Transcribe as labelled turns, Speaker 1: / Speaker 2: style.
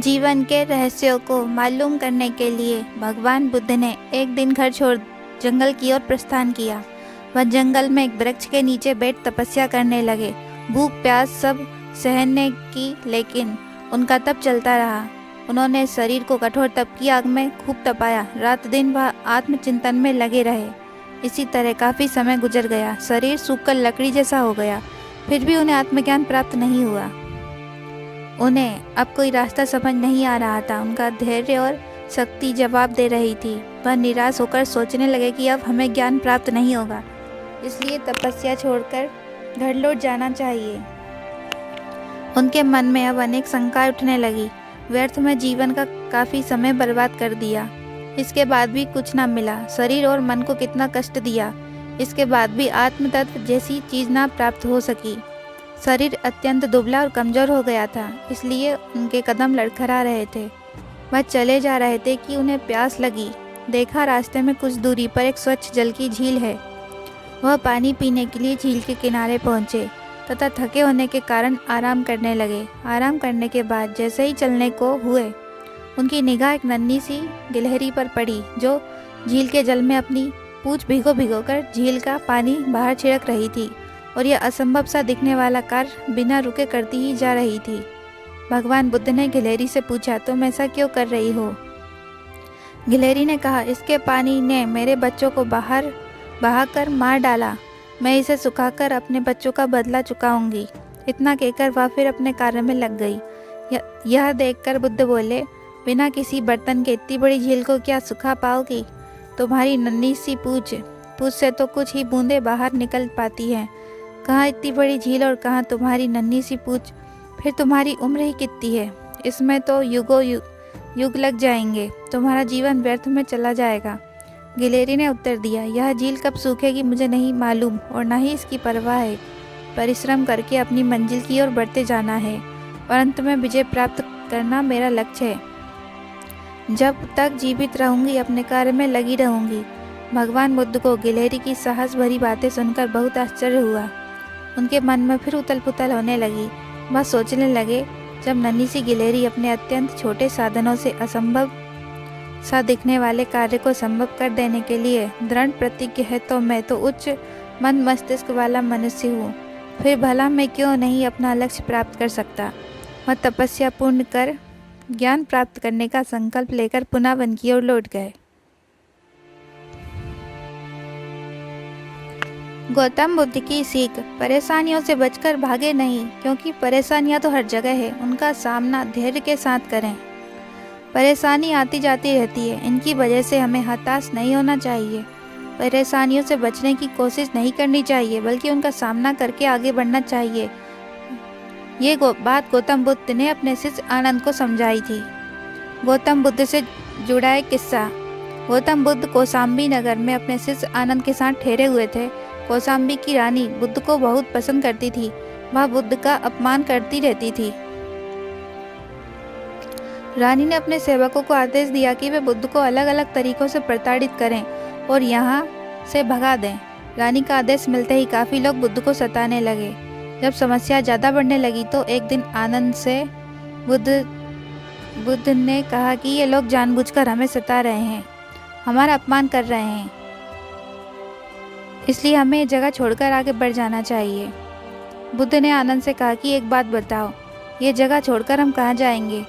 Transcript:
Speaker 1: जीवन के रहस्यों को मालूम करने के लिए भगवान बुद्ध ने एक दिन घर छोड़ जंगल की ओर प्रस्थान किया। वह जंगल में एक वृक्ष के नीचे बैठ तपस्या करने लगे। भूख प्यास सब सहने की, लेकिन उनका तप चलता रहा। उन्होंने शरीर को कठोर तप की आग में खूब तपाया। रात दिन वह आत्मचिंतन में लगे रहे। इसी तरह काफ़ी समय गुजर गया। शरीर सूखकर लकड़ी जैसा हो गया, फिर भी उन्हें आत्मज्ञान प्राप्त नहीं हुआ। उन्हें अब कोई रास्ता समझ नहीं आ रहा था। उनका धैर्य और शक्ति जवाब दे रही थी। वह निराश होकर सोचने लगे कि अब हमें ज्ञान प्राप्त नहीं होगा, इसलिए तपस्या छोड़कर घर लौट जाना चाहिए। उनके मन में अब अनेक शंकाएं उठने लगी। व्यर्थ में जीवन का काफ़ी समय बर्बाद कर दिया, इसके बाद भी कुछ न मिला। शरीर और मन को कितना कष्ट दिया, इसके बाद भी आत्म तत्व जैसी चीज़ ना प्राप्त हो सकी। शरीर अत्यंत दुबला और कमज़ोर हो गया था, इसलिए उनके कदम लड़खड़ा रहे थे। वह चले जा रहे थे कि उन्हें प्यास लगी। देखा रास्ते में कुछ दूरी पर एक स्वच्छ जल की झील है। वह पानी पीने के लिए झील के किनारे पहुँचे तथा थके होने के कारण आराम करने लगे। आराम करने के बाद जैसे ही चलने को हुए, उनकी निगाह एक नन्ही सी गिलहरी पर पड़ी, जो झील के जल में अपनी पूँछ भिगो भिगो कर झील का पानी बाहर छिड़क रही थी और यह असंभव सा दिखने वाला कार्य बिना रुके करती ही जा रही थी। भगवान बुद्ध ने गिलहरी से पूछा, तुम ऐसा क्यों कर रही हो? गिलहरी ने कहा, इसके पानी ने मेरे बच्चों को बाहर बहाकर मार डाला। मैं इसे सुखाकर अपने बच्चों का बदला चुकाऊंगी। इतना कहकर वह फिर अपने कार्य में लग गई। यह देखकर बुद्ध बोले, बिना किसी बर्तन के इतनी बड़ी झील को क्या सुखा पाओगी? तुम्हारी नन्ही सी पूँछ से तो कुछ ही बूंदें बाहर निकल पाती हैं। कहाँ इतनी बड़ी झील और कहाँ तुम्हारी नन्ही सी पूँछ? फिर तुम्हारी उम्र ही कितनी है? इसमें तो युग लग जाएंगे। तुम्हारा जीवन व्यर्थ में चला जाएगा। गिलहरी ने उत्तर दिया, यह झील कब सूखेगी मुझे नहीं मालूम और न ही इसकी परवाह है। परिश्रम करके अपनी मंजिल की ओर बढ़ते जाना है और अंत में विजय प्राप्त करना मेरा लक्ष्य है। जब तक जीवित रहूंगी अपने कार्य में लगी रहूंगी। भगवान बुद्ध को गिलहरी की साहस भरी बातें सुनकर बहुत आश्चर्य हुआ। उनके मन में फिर उथल पुथल होने लगी। वह सोचने लगे, जब नन्ही सी गिलहरी अपने अत्यंत छोटे साधनों से असंभव सा दिखने वाले कार्य को संभव कर देने के लिए दृढ़ प्रतिज्ञ है, तो मैं तो उच्च मन मस्तिष्क वाला मनुष्य हूँ। फिर भला मैं क्यों नहीं अपना लक्ष्य प्राप्त कर सकता? वह तपस्या पूर्ण कर ज्ञान प्राप्त करने का संकल्प लेकर पुनः वन की ओर लौट गए। गौतम बुद्ध की सीख, परेशानियों से बचकर भागे नहीं, क्योंकि परेशानियां तो हर जगह है। उनका सामना धैर्य के साथ करें। परेशानी आती जाती रहती है, इनकी वजह से हमें हताश नहीं होना चाहिए। परेशानियों से बचने की कोशिश नहीं करनी चाहिए, बल्कि उनका सामना करके आगे बढ़ना चाहिए। ये बात गौतम बुद्ध ने अपने शिष्य आनंद को समझाई थी। गौतम बुद्ध से जुड़ा एक किस्सा। गौतम बुद्ध कौशाम्बी नगर में अपने शिष्य आनंद के साथ ठहरे हुए थे। कौशाम्बी की रानी बुद्ध को बहुत पसंद करती थी। वह बुद्ध का अपमान करती रहती थी। रानी ने अपने सेवकों को आदेश दिया कि वे बुद्ध को अलग अलग तरीकों से प्रताड़ित करें और यहाँ से भगा दें। रानी का आदेश मिलते ही काफ़ी लोग बुद्ध को सताने लगे। जब समस्या ज़्यादा बढ़ने लगी तो एक दिन आनंद से बुद्ध ने कहा कि ये लोग जानबूझकर हमें सता रहे हैं, हमारा अपमान कर रहे हैं, इसलिए हमें ये जगह छोड़कर आगे बढ़ जाना चाहिए। बुद्ध ने आनंद से कहा कि एक बात बताओ, ये जगह छोड़कर हम कहाँ जाएंगे?